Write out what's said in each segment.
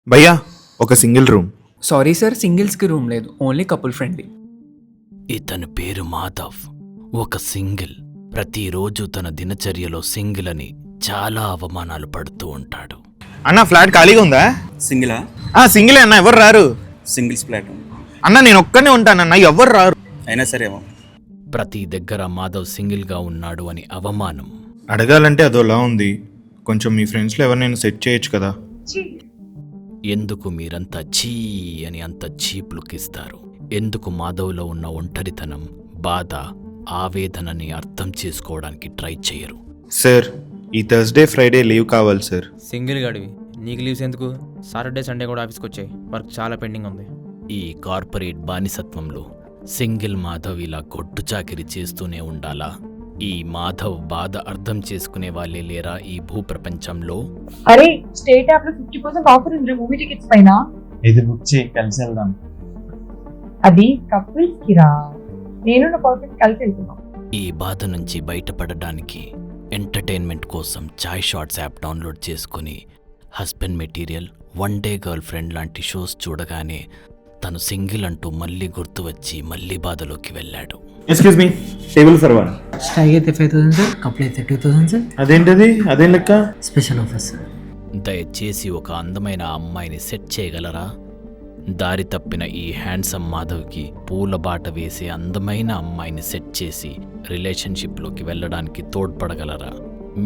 భయ్యా ఒక single room. Sorry sir, సింగిల్స్కి రూమ్ లేదు, ఓన్లీ కపుల్ ఫ్రెండ్లీ. ఇతని పేరు మాధవ్. ఒక సింగిల్. ప్రతిరోజు తన దినచర్యలో సింగిల్ అని చాలా అవమానాలు పడుతూ ఉంటాడు. అన్న ఫ్లాట్ ఖాళీగా ఉందా? సింగిలా? సింగిలే అన్న, ఎవరు రారు. సింగిల్స్ ఫ్లాట్ అన్న నేను ఒక్కనే ఉంటానన్న, ఎవరు రారు. అయినా సరేమో. ప్రతి దగ్గర మాధవ్ సింగిల్గా ఉన్నాడు అని అవమానం. అడగాలంటే అదోలా ఉంది. కొంచెం మీ ఫ్రెండ్స్లో ఎవరినైనా సెట్ చేయొచ్చు కదా. ఎందుకు మీరంతా చీ అని అంత చీప్ లుక్ ఇస్తారు? ఎందుకు మాధవ్లో ఉన్న ఒంటరితనం, బాధ, ఆవేదనని అర్థం చేసుకోవడానికి ట్రై చేయరు? సార్ ఈ థర్స్డే ఫ్రైడే లీవ్ కావాలి సార్. సింగిల్ గడివి, నీకు లీవ్స్ ఎందుకు? సాటర్డే సండే కూడా ఆఫీస్కి వచ్చాయి, వర్క్ చాలా పెండింగ్ ఉంది. ఈ కార్పొరేట్ బానిసత్వంలో సింగిల్ మాధవ్ ఇలా గొడ్డు చాకిరి చేస్తూనే ఉండాలా? ఈ మాధవ్ బాధ అర్థం చేసుకునే వాళ్ళే లేరా ఈ భూప్రపంచంలో? అరే స్టేట్ యాప్ లో 50% ఆఫర్ ఉంది మూవీ టికెట్స్ పైన. ఇది బుక్ చేయి, కలిసి వెళ్దాం. అది కపుల్స్ కి రా, నేను నా పర్ఫెక్ట్ కలిసి వెళ్తున్నాం. ఈ బాధ నుంచి బయటపడడానికి ఎంటర్టైన్మెంట్ కోసం చాయ్ షార్ట్స్ యాప్ డౌన్లోడ్ చేసుకుని husband material, one day girl friend లాంటి షోస్ చూడగానే తను సింగిల్ అంటూ మళ్ళీ గుర్తు వచ్చి మళ్ళీ బాధలోకి వెళ్ళాడు. Excuse me, table for one. స్టైక్ అయితే 5,000 సార్, కపుల్ అయితే 2,000 సార్. అదేంటది, అదేం లెక్క? Special offer sir. దయచేసి ఒక అందమైన అమ్మాయిని సెట్ చేయగలరా? దారి తప్పిన ఈ హ్యాండ్సమ్ మాధవ్కి పూల బాట వేసే అందమైన అమ్మాయిని సెట్ చేసి రిలేషన్షిప్లోకి వెళ్ళడానికి తోడ్పడగలరా?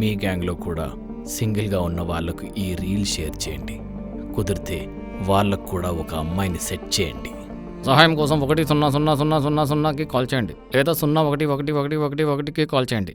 మీ గ్యాంగ్లో కూడా సింగిల్గా ఉన్న వాళ్లకు ఈ రీల్ షేర్ చేయండి. కుదిరితే వాళ్ళకు కూడా ఒక అమ్మాయిని సెట్ చేయండి. సహాయం కోసం 1000000కి కాల్ చేయండి, లేదా 01111111కి కాల్ చేయండి.